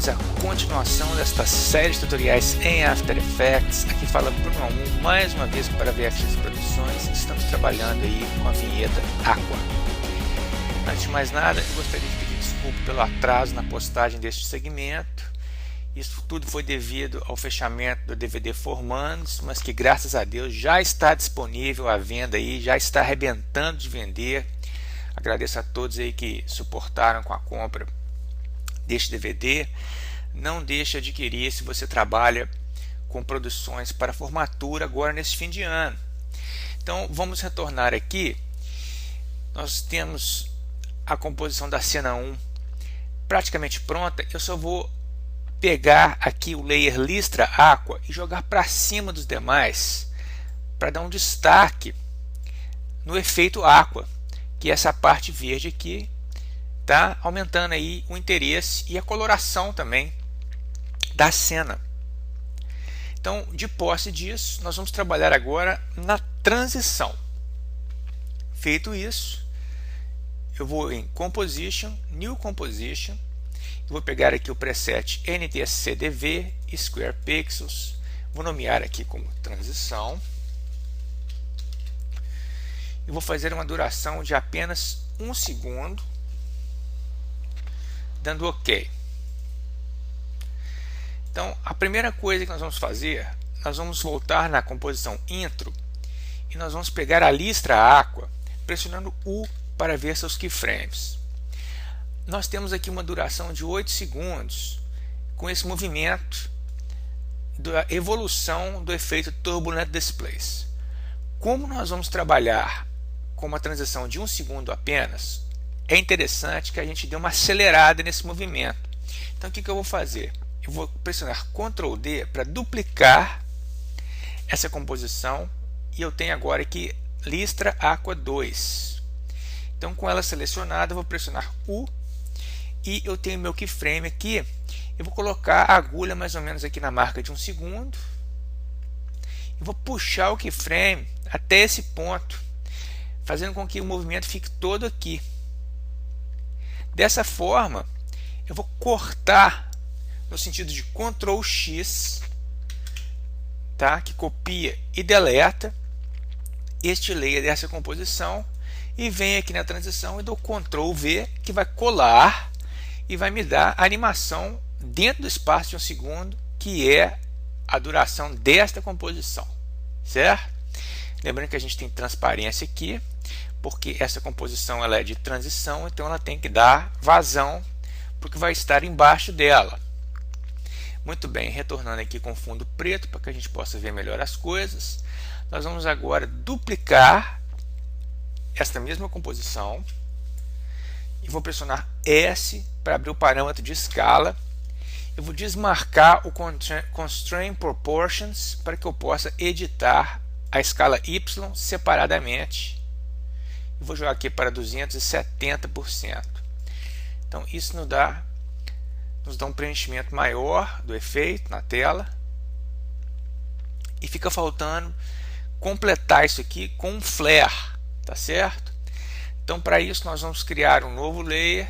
bem-vindos à continuação desta série de tutoriais em After Effects. Aqui fala Bruno Aum, mais uma vez para a VFX Produções. Estamos trabalhando aí com a vinheta Aqua. Antes de mais nada, eu gostaria de pedir desculpa pelo atraso na postagem deste segmento. Isso tudo foi devido ao fechamento do DVD Formandos, mas que graças a Deus já está disponível à venda aí, já está arrebentando de vender. Agradeço a todos aí que suportaram com a compra deste DVD. Não deixe de adquirir se você trabalha com produções para formatura agora nesse fim de ano. Então vamos retornar aqui. Nós temos a composição da cena 1 praticamente pronta. Eu só vou pegar aqui o layer Listra Aqua e jogar para cima dos demais para dar um destaque no efeito Aqua, que é essa parte verde aqui. Tá aumentando aí o interesse e a coloração também da cena. Então, de posse disso, nós vamos trabalhar agora na transição. Feito isso, eu vou em Composition, New Composition, eu vou pegar aqui o preset NTSC-DV, Square Pixels, vou nomear aqui como transição e vou fazer uma duração de apenas 1 segundo. Dando OK. Então, a primeira coisa que nós vamos fazer, nós vamos voltar na composição Intro e nós vamos pegar a Listra Aqua, pressionando U para ver seus keyframes. Nós temos aqui uma duração de 8 segundos com esse movimento da evolução do efeito Turbulent Displace. Como nós vamos trabalhar com uma transição de 1 segundo apenas, é interessante que a gente dê uma acelerada nesse movimento. Então o que eu vou fazer? Eu vou pressionar Ctrl D para duplicar essa composição e eu tenho agora aqui Listra Aqua 2. Então com ela selecionada eu vou pressionar U e eu tenho meu keyframe aqui. Eu vou colocar a agulha mais ou menos aqui na marca de 1 segundo. Eu vou puxar o keyframe até esse ponto, fazendo com que o movimento fique todo aqui. Dessa forma, eu vou cortar no sentido de Ctrl X, tá? Que copia e deleta este layer dessa composição e venho aqui na transição e dou Ctrl V, que vai colar e vai me dar a animação dentro do espaço de 1 segundo, que é a duração desta composição, certo? Lembrando que a gente tem transparência aqui, porque essa composição ela é de transição, então ela tem que dar vazão porque vai estar embaixo dela. Muito bem, retornando aqui com fundo preto para que a gente possa ver melhor as coisas. Nós vamos agora duplicar esta mesma composição e vou pressionar S para abrir o parâmetro de escala. Eu vou desmarcar o Constraint Proportions para que eu possa editar a escala Y separadamente. Vou jogar aqui para 270%. Então isso nos dá um preenchimento maior do efeito na tela. E fica faltando completar isso aqui com um flare, tá certo? Então para isso nós vamos criar um novo layer.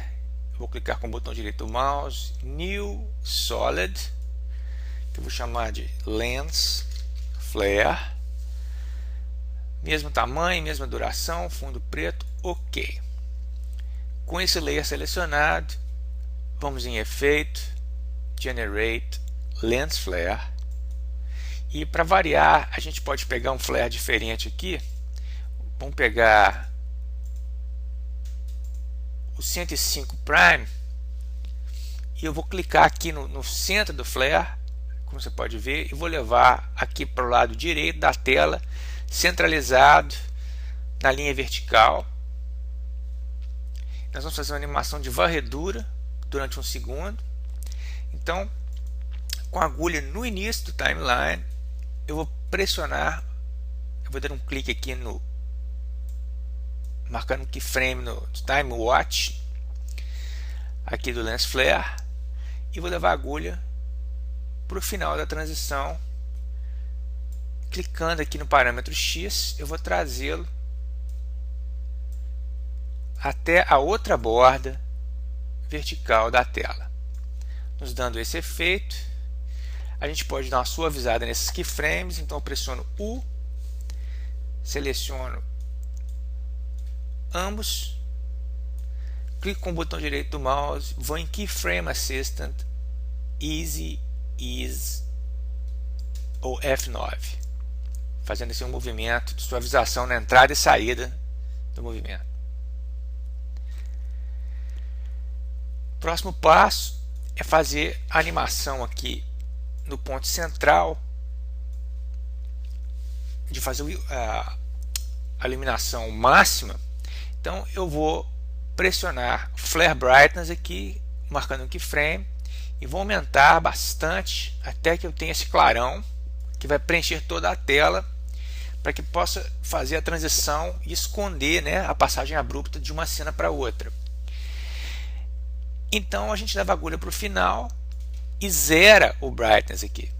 Vou clicar com o botão direito do mouse, New Solid, que eu vou chamar de Lens Flare. Mesmo tamanho, mesma duração, fundo preto, OK. Com esse layer selecionado, vamos em Efeito, Generate, Lens Flare. E para variar, a gente pode pegar um flare diferente aqui. Vamos pegar o 105 Prime. E eu vou clicar aqui no centro do flare, como você pode ver, e vou levar aqui para o lado direito da tela, centralizado na linha vertical. Nós vamos fazer uma animação de varredura durante 1 segundo. Então, com a agulha no início do timeline, eu vou pressionar, eu vou dar um clique aqui marcando um keyframe no Time Watch aqui do Lens Flare e vou levar a agulha para o final da transição. Clicando aqui no parâmetro X, eu vou trazê-lo até a outra borda vertical da tela. nos dando esse efeito. A gente pode dar uma suavizada nesses keyframes, então eu pressiono U, seleciono ambos, clico com o botão direito do mouse, vou em Keyframe Assistant, Easy, Ease ou F9, fazendo esse movimento de suavização na entrada e saída do movimento. Próximo passo é fazer a animação aqui no ponto central, de fazer a iluminação máxima. Então eu vou pressionar Flare Brightness aqui, marcando um keyframe, e vou aumentar bastante até que eu tenha esse clarão que vai preencher toda a tela, para que possa fazer a transição e esconder, né, a passagem abrupta de uma cena para outra. Então a gente leva a agulha para o final e zera o brightness aqui.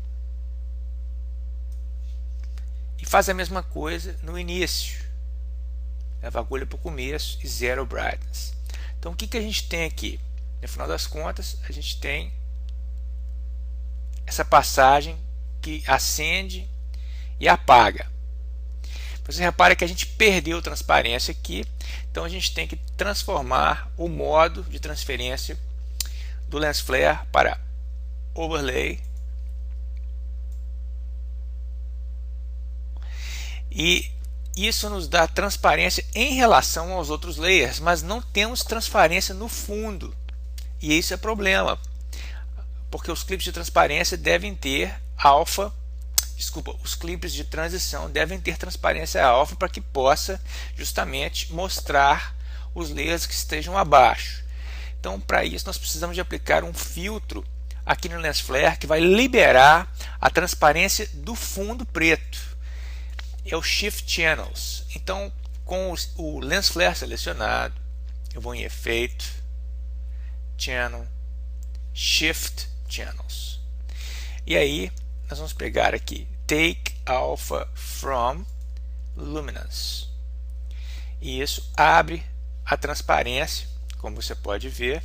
E faz a mesma coisa no início. Leva a agulha para o começo e zera o brightness. Então o que a gente tem aqui? No final das contas, a gente tem essa passagem que acende e apaga. Você repara que a gente perdeu transparência aqui, então a gente tem que transformar o modo de transferência do Lens Flare para Overlay, e isso nos dá transparência em relação aos outros layers, mas não temos transparência no fundo, e isso é problema, porque os clipes de transparência devem ter os clipes de transição devem ter transparência alfa para que possa justamente mostrar os layers que estejam abaixo. Então, para isso nós precisamos de aplicar um filtro aqui no Lens Flare que vai liberar a transparência do fundo preto. É o Shift Channels. Então, com o Lens Flare selecionado, eu vou em Efeito, Channel, Shift Channels. E aí nós vamos pegar aqui Take Alpha from Luminance. E isso abre a transparência, como você pode ver.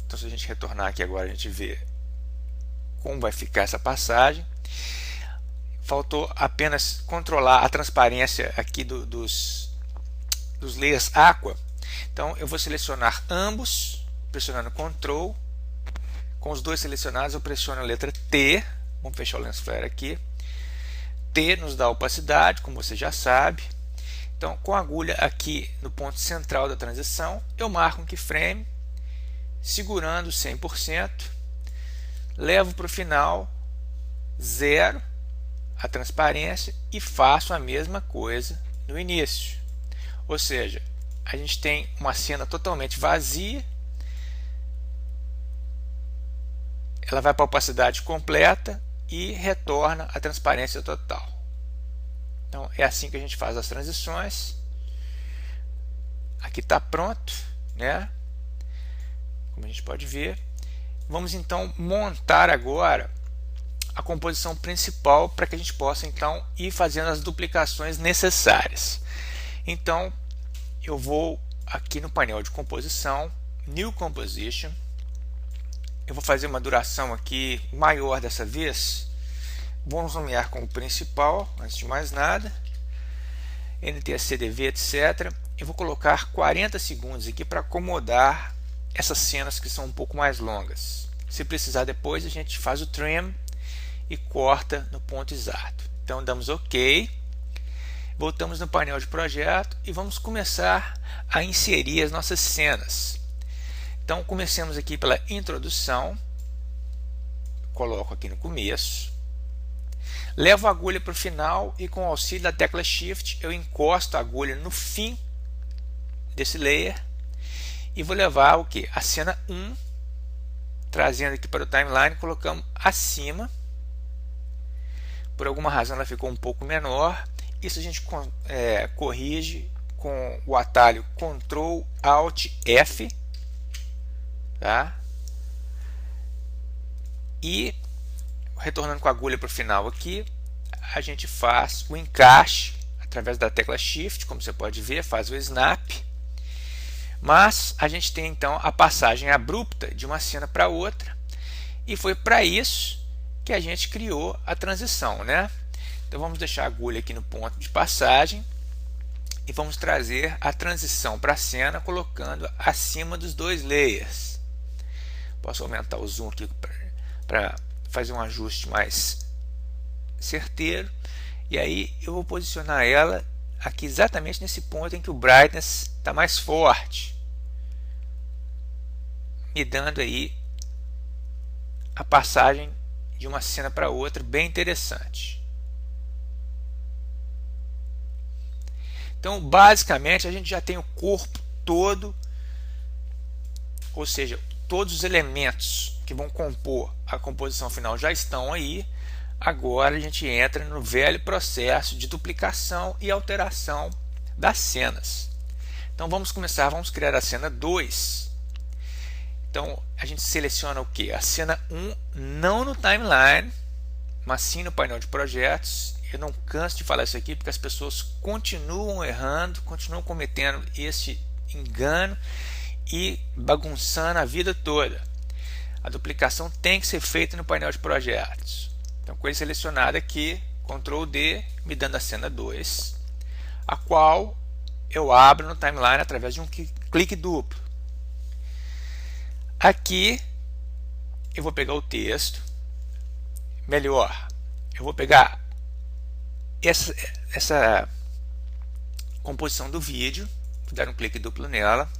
Então, se a gente retornar aqui agora, a gente vê como vai ficar essa passagem. Faltou apenas controlar a transparência aqui dos layers Aqua. Então eu vou selecionar ambos, pressionando Ctrl. Com os dois selecionados eu pressiono a letra T. Vamos fechar o Lens Flare aqui. T nos dá opacidade, como você já sabe. Então, com a agulha aqui no ponto central da transição, eu marco um keyframe, segurando 100%, levo para o final, zero a transparência e faço a mesma coisa no início. Ou seja, a gente tem uma cena totalmente vazia, ela vai para a opacidade completa e retorna a transparência total. Então é assim que a gente faz as transições. Aqui está pronto, né? Como a gente pode ver. Vamos então montar agora a composição principal para que a gente possa então ir fazendo as duplicações necessárias. Então eu vou aqui no painel de composição, New Composition. Eu vou fazer uma duração aqui maior dessa vez. Vamos nomear como principal, antes de mais nada. NTSCDV, etc. Eu vou colocar 40 segundos aqui para acomodar essas cenas que são um pouco mais longas. Se precisar depois, a gente faz o trim e corta no ponto exato. Então damos OK. Voltamos no painel de projeto e vamos começar a inserir as nossas cenas. Então comecemos aqui pela introdução, coloco aqui no começo, levo a agulha para o final e com o auxílio da tecla Shift eu encosto a agulha no fim desse layer e vou levar o que? A cena 1, trazendo aqui para o timeline, colocamos acima. Por alguma razão ela ficou um pouco menor, isso a gente corrige com o atalho Ctrl Alt F. Tá? E retornando com a agulha para o final aqui, a gente faz o encaixe através da tecla Shift, como você pode ver, faz o snap, Mas a gente tem então a passagem abrupta de uma cena para outra, e foi para isso que a gente criou a transição, né? Então vamos deixar a agulha aqui no ponto de passagem e vamos trazer a transição para a cena colocando acima dos dois layers. Posso aumentar o zoom aqui para fazer um ajuste mais certeiro, e aí eu vou posicionar ela aqui exatamente nesse ponto em que o brightness está mais forte, me dando aí a passagem de uma cena para outra bem interessante. Então basicamente a gente já tem o corpo todo, ou seja, todos os elementos que vão compor a composição final já estão aí. Agora a gente entra no velho processo de duplicação e alteração das cenas. Então vamos criar a cena 2. Então a gente seleciona o que? A cena 1 não no timeline, mas sim no painel de projetos. Eu não canso de falar isso aqui porque as pessoas continuam errando, continuam cometendo esse engano e bagunçando a vida toda. A duplicação tem que ser feita no painel de projetos. Então, com ele selecionado aqui, Ctrl D, me dando a cena 2, a qual eu abro no timeline através de um clique duplo. Aqui eu vou pegar o texto, melhor, eu vou pegar essa composição do vídeo, vou dar um clique duplo nela,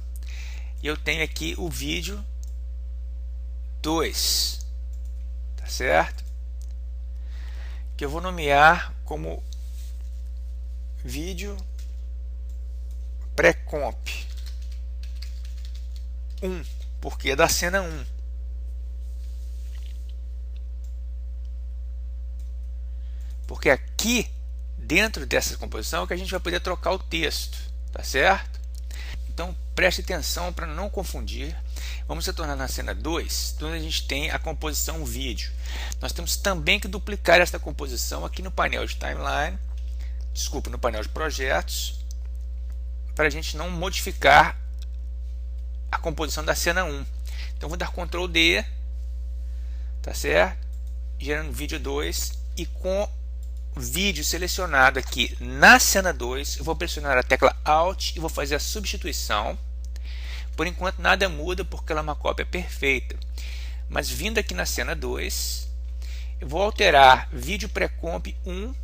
e eu tenho aqui o vídeo 2, tá certo? Que eu vou nomear como vídeo pré-comp 1, porque é da cena 1. Porque aqui dentro dessa composição é que a gente vai poder trocar o texto, tá certo? Então preste atenção para não confundir. Vamos retornar na cena 2, onde a gente tem a composição vídeo. Nós temos também que duplicar esta composição aqui no painel de timeline, no painel de projetos, para a gente não modificar a composição da cena 1. Então vou dar Ctrl D, tá certo? Gerando vídeo 2, e com o vídeo selecionado aqui na cena 2, eu vou pressionar a tecla Alt e vou fazer a substituição. Por enquanto nada muda porque ela é uma cópia perfeita, mas vindo aqui na cena 2, eu vou alterar vídeo pré-comp 1,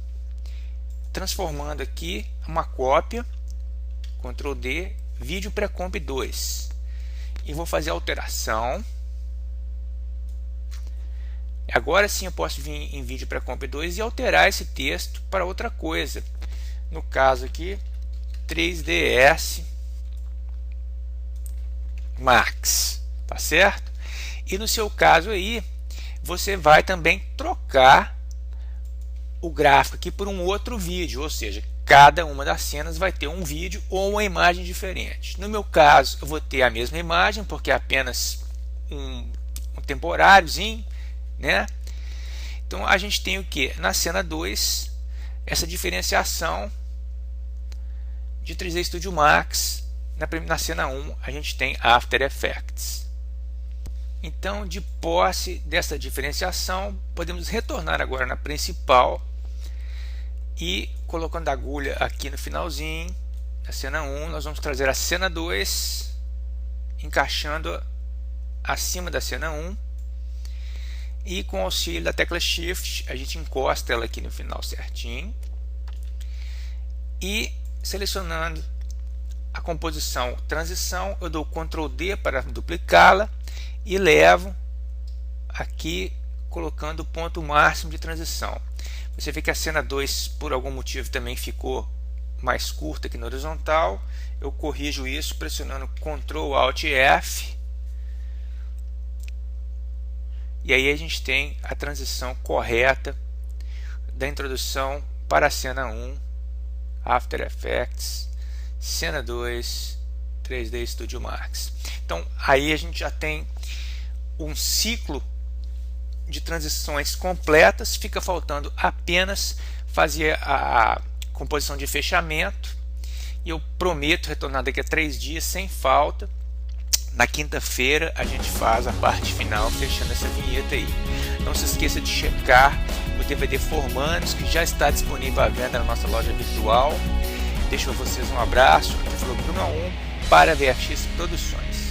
transformando aqui uma cópia, Ctrl D, vídeo pré-comp 2, e vou fazer a alteração. Agora sim eu posso vir em vídeo pré-comp 2 e alterar esse texto para outra coisa, no caso aqui 3ds Max, tá certo? E no seu caso aí, você vai também trocar o gráfico aqui por um outro vídeo, ou seja, cada uma das cenas vai ter um vídeo ou uma imagem diferente. No meu caso, eu vou ter a mesma imagem, porque é apenas um temporáriozinho, né? Então a gente tem o que? Na cena 2, essa diferenciação de 3D Studio Max. Na cena 1 a gente tem After Effects. Então, de posse dessa diferenciação, podemos retornar agora na principal e colocando a agulha aqui no finalzinho, na cena 1, nós vamos trazer a cena 2, encaixando acima da cena 1, e com o auxílio da tecla Shift, a gente encosta ela aqui no final certinho, e selecionando a composição transição, eu dou Ctrl D para duplicá-la e levo aqui colocando o ponto máximo de transição. Você vê que a cena 2 por algum motivo também ficou mais curta aqui na horizontal. Eu corrijo isso pressionando Ctrl Alt F, e aí a gente tem a transição correta da introdução para a cena 1, After Effects, cena 2, 3D Studio Max. Então aí a gente já tem um ciclo de transições completas, fica faltando apenas fazer a composição de fechamento, E eu prometo retornar daqui a 3 dias sem falta. Na quinta-feira a gente faz a parte final, fechando essa vinheta aí. Não se esqueça de checar o DVD Formandos, que já está disponível à venda na nossa loja virtual. Deixo a vocês um abraço. Aqui falou Bruno Aum para VFX Produções.